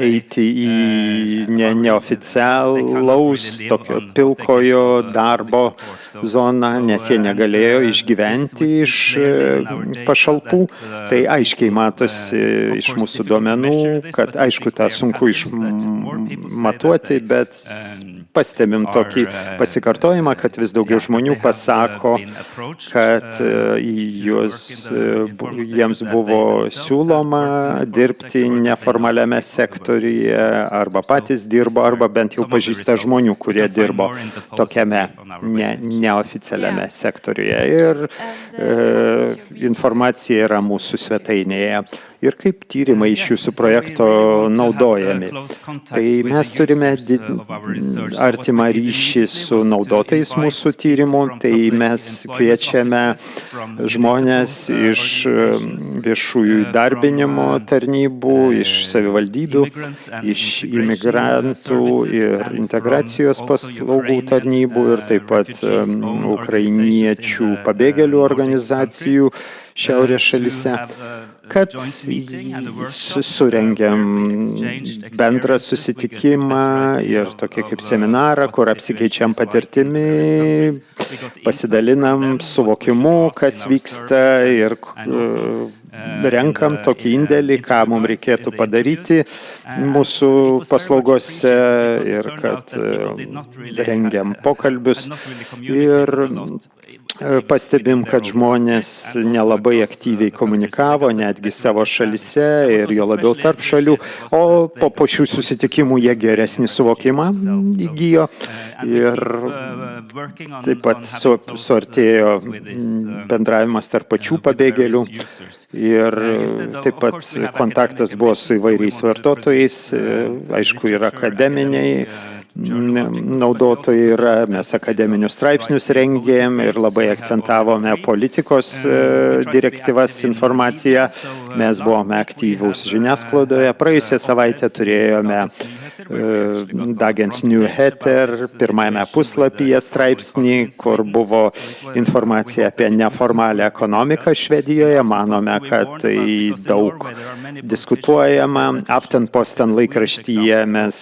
eiti į neoficialaus tokio pilkojo darbo zoną, nes jie negalėjo išgyventi iš pašalpų. Tai aiškiai matosi iš mūsų duomenų, kad aišku, tą sunku išmatuoti, bet pastebim tokį pasikartojimą, kad vis daugiau žmonių pasako, kad jiems buvo siūloma dirbti neformaliame sektoriuje, arba patys dirbo, arba bent jau pažįsta žmonių, kurie dirbo tokiame neoficialiame sektoriuje. Ir informacija yra mūsų svetainėje. Ir kaip tyrimai iš jūsų projekto naudojami. Tai mes turime artimą ryšį su naudotojais mūsų tyrimų, tai mes kviečiame žmonės iš viešųjų įdarbinimo tarnybų, iš savivaldybių, iš imigrantų ir integracijos paslaugų tarnybų ir taip pat ukrainiečių pabėgėlių organizacijų šiaurės šalyse, kad surengiam bendrą susitikimą ir tokį kaip seminarą, kur apsikeičiam patirtimi, pasidalinam suvokimu, kas vyksta ir renkam tokį indėlį, ką mums reikėtų padaryti mūsų paslaugose ir kad rengiam pokalbius ir pastebim, kad žmonės nelabai aktyviai komunikavo, netgi savo šalyse ir jo labiau tarp šalių, o po šių susitikimų jie geresnį suvokimą įgijo ir taip pat suartėjo bendravimas tarp pačių pabėgėlių ir taip pat kontaktas buvo su įvairiais vartotojais, aišku, yra akademiniai naudotojai yra, mes akademinius straipsnius rengėm ir labai akcentavome politikos direktyvas informaciją. Mes buvome aktyvūs žiniasklaidoje. Praėjusią savaitę turėjome Dagens Nyheter pirmajame puslapyje straipsnį, kur buvo informacija apie neformalią ekonomiką Švedijoje. Manome, kad tai daug diskutuojama. Aftenposten laikraštyje mes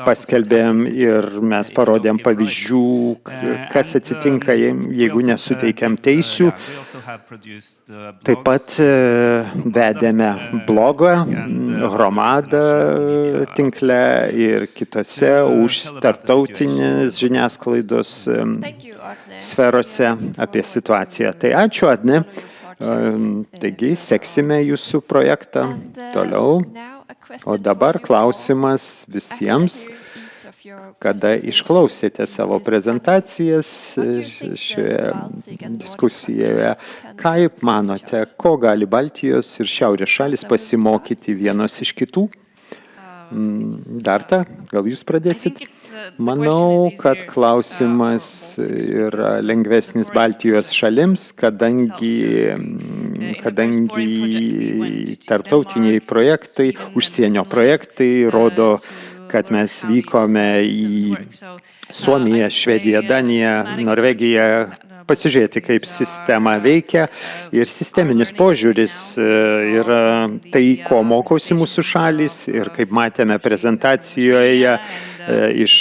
paskelbėm ir mes parodėm pavyzdžių, kas atsitinka, jeigu nesuteikiam teisių. Taip pat vedėme blogą, Hromadą tinkle ir kitose už tarptautinės žiniasklaidos sferose apie situaciją. Tai ačiū, Agne. Taigi, seksime jūsų projektą toliau. O dabar klausimas visiems, kada išklausėte savo prezentacijas šioje diskusijoje. Kaip manote, ko gali Baltijos ir Šiaurės šalis pasimokyti vienos iš kitų? Darta, gal jūs pradėsit? Manau, kad klausimas yra lengvesnis Baltijos šalims, kadangi tarptautiniai projektai, užsienio projektai rodo, kad mes vykome į Suomiją, Švediją, Daniją, Norvegiją, pasižiūrėti, kaip sistema veikia ir sisteminis požiūris yra tai, ko mokosi mūsų šalis ir kaip matėme prezentacijoje iš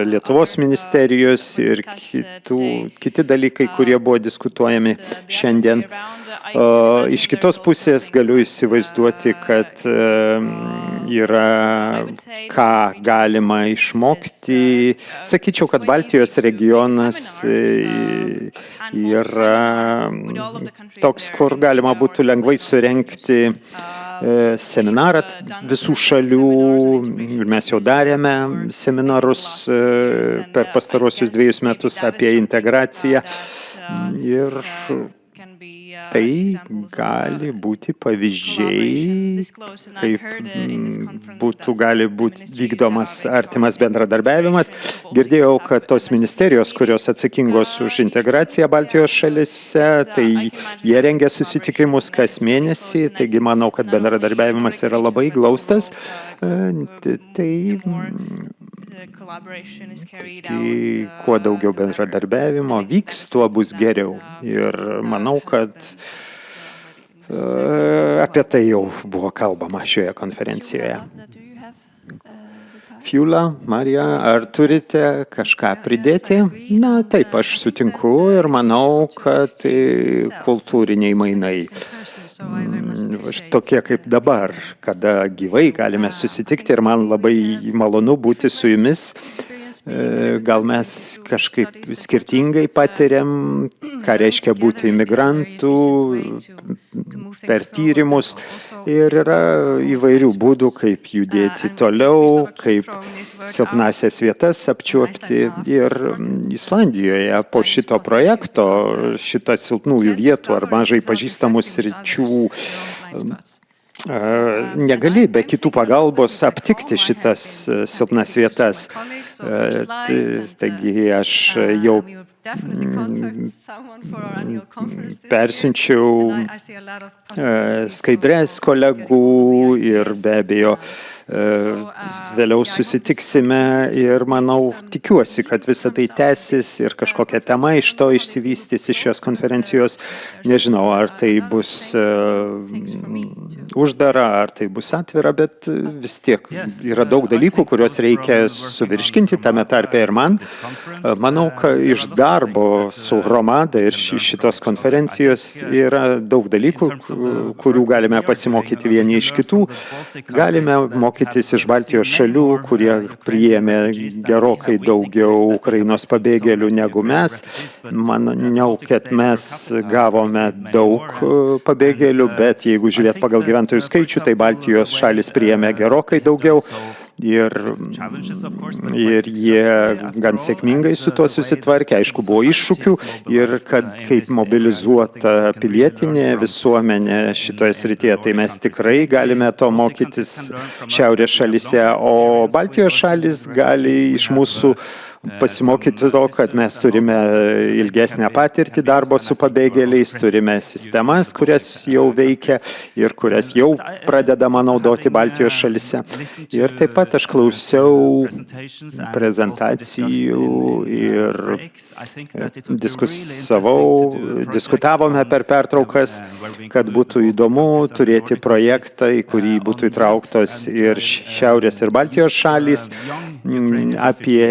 Lietuvos ministerijos ir kiti dalykai, kurie buvo diskutuojami šiandien. Iš kitos pusės galiu įsivaizduoti, kad yra ką galima išmokti. Sakyčiau, kad Baltijos regionas yra toks, kur galima būtų lengvai surengti seminarą visų šalių. Mes jau darėme seminarus per pastarosius 2 metus apie integraciją ir tai gali būti pavyzdžiai, kaip gali būti vykdomas artimas bendradarbiavimas. Girdėjau, kad tos ministerijos, kurios atsakingos už integraciją Baltijos šalyse, tai jie rengia susitikimus kas mėnesį, taigi manau, kad bendradarbiavimas yra labai glaustas. Tai kuo daugiau bendradarbiavimo vyks, tuo bus geriau. Ir manau, kad apie tai jau buvo kalbama šioje konferencijoje. Fiula, Marija, ar turite kažką pridėti? Na, taip, aš sutinku ir manau, kad kultūriniai mainai tokie kaip dabar, kada gyvai galime susitikti ir man labai malonu būti su jumis. Gal mes kažkaip skirtingai patiriam, ką reiškia būti imigrantų per tyrimus ir yra įvairių būdų, kaip judėti toliau, kaip silpnasias vietas apčiuopti. Ir Islandijoje po šito projekto, šitą silpnųjų vietų ar mažai pažįstamų sričių negali be kitų pagalbos aptikti šitas silpnas vietas. Taigi aš jau persiunčiau skaidres kolegų ir be abejo vėliau susitiksime ir manau, tikiuosi, kad visa tai tęsis ir kažkokia tema iš to išsivystys iš šios konferencijos. Nežinau, ar tai bus uždara, ar tai bus atvira, bet vis tiek yra daug dalykų, kuriuos reikia suvirškinti, tame tarpe ir man. Manau, kad iš darbo su Hromada ir šitos konferencijos yra daug dalykų, kurių galime pasimokyti vieni iš kitų. Galime mokytis iš Baltijos šalių, kurie priėmė gerokai daugiau Ukrainos pabėgėlių negu mes. Manau, kad mes gavome daug pabėgėlių, bet jeigu žiūrėt pagal gyventojų skaičių, tai Baltijos šalis priėmė gerokai daugiau. Ir jie gan sėkmingai su tuo susitvarkė. Aišku, buvo iššūkių ir kad kaip mobilizuota pilietinė visuomenė šitoje srityje, tai mes tikrai galime to mokytis šiaurės šalyse, o Baltijos šalis gali iš mūsų pasimokyti to, kad mes turime ilgesnę patirtį darbo su pabėgėliais, turime sistemas, kurias jau veikia ir kurias jau pradedama naudoti Baltijos šalyse. Ir taip pat aš klausiau prezentacijų ir diskutavome per pertraukas, kad būtų įdomu turėti projektą, į kurį būtų įtrauktos ir Šiaurės ir Baltijos šalys, apie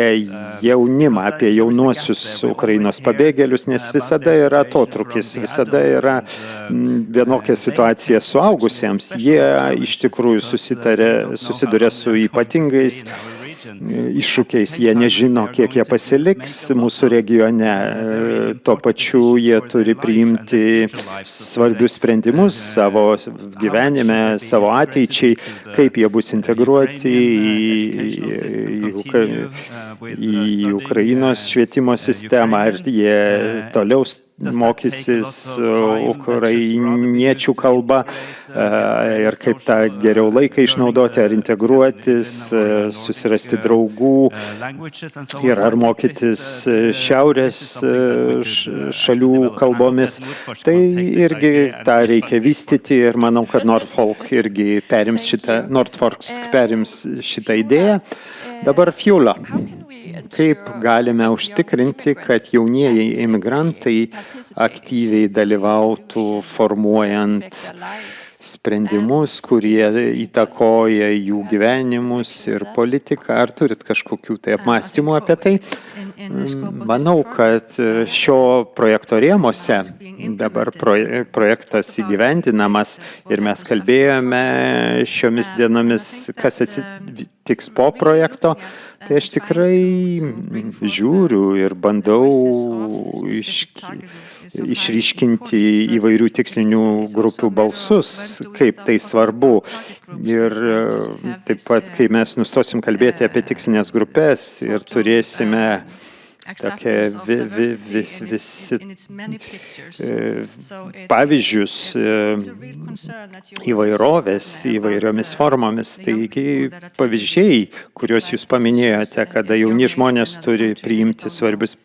jaunimą, apie jaunuosius Ukrainos pabėgėlius, nes visada yra atotrūkis, visada yra vienokia situacija suaugusiems. Jie iš tikrųjų susiduria su ypatingais iššūkiais, jie nežino, kiek jie pasiliks mūsų regione. Tuo pačiu jie turi priimti svarbius sprendimus savo gyvenime, savo ateičiai, kaip jie bus integruoti į Ukrainos švietimo sistemą, ar jie toliau mokysis ukrainiečių kalbą ir kaip tą geriau laiką išnaudoti, ar integruotis, susirasti draugų ir ar mokytis šiaurės šalių kalbomis. Tai irgi tą reikia vystyti ir manau, kad Norfolk irgi perims šitą idėją. Dabar Fiula. Kaip galime užtikrinti, kad jaunieji imigrantai aktyviai dalyvautų formuojant sprendimus, kurie įtakoja jų gyvenimus ir politiką? Ar turit kažkokių tai apmąstymų apie tai? Manau, kad šio projekto rėmose dabar projektas įgyvendinamas ir mes kalbėjome šiomis dienomis, kas atsitiks po projekto. Tai aš tikrai žiūriu ir bandau išryškinti įvairių tikslinių grupių balsus, kaip tai svarbu. Ir taip pat, kai mes nustosim kalbėti apie tikslinės grupės ir turėsime tokie visi pavyzdžius įvairovės įvairiomis formomis. Taigi pavyzdžiai, kuriuos jūs paminėjote, kada jauni žmonės turi priimti svarbius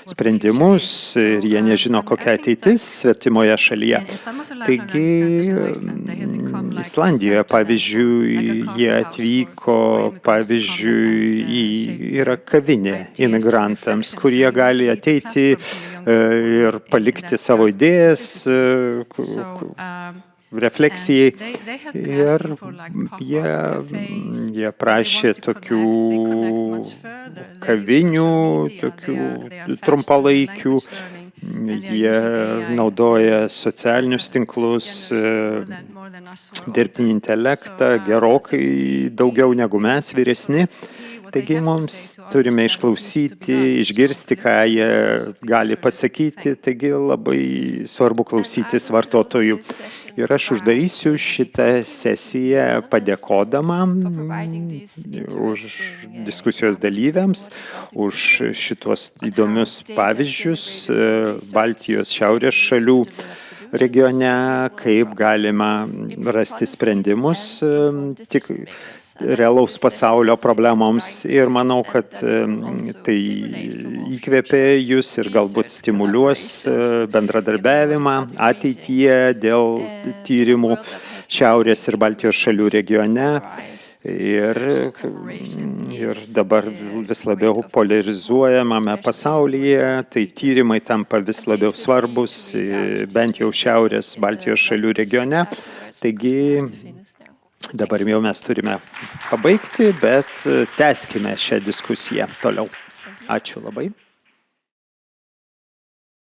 sprendimus ir jie nežino, kokia ateitis svetimoje šalyje. Taigi Islandijoje, pavyzdžiui, jie atvyko, pavyzdžiui, yra kavinė imigrantams, kurie gali ateiti ir palikti savo idėjas, refleksijai. Ir jie prašė tokių kavinių, tokių trumpalaikių. Jie naudoja socialinius tinklus, dirbtinį intelektą, gerokai daugiau negu mes vyresni. Taigi mums turime išklausyti, išgirsti, ką jie gali pasakyti. Taigi labai svarbu klausytis vartotojų. Ir aš uždarysiu šitą sesiją padėkodama už diskusijos dalyviams, už šitos įdomius pavyzdžius Baltijos šiaurės šalių regione, kaip galima rasti sprendimus tik realaus pasaulio problemoms. Ir manau, kad tai įkvėpė jūs ir galbūt stimuliuos bendradarbiavimą ateityje dėl tyrimų Šiaurės ir Baltijos šalių regione. Ir dabar vis labiau polarizuojamame pasaulyje, tai tyrimai tampa vis labiau svarbus, bent jau Šiaurės Baltijos šalių regione. Taigi dabar jau mes turime pabaigti, bet tęskime šią diskusiją toliau. Ačiū labai.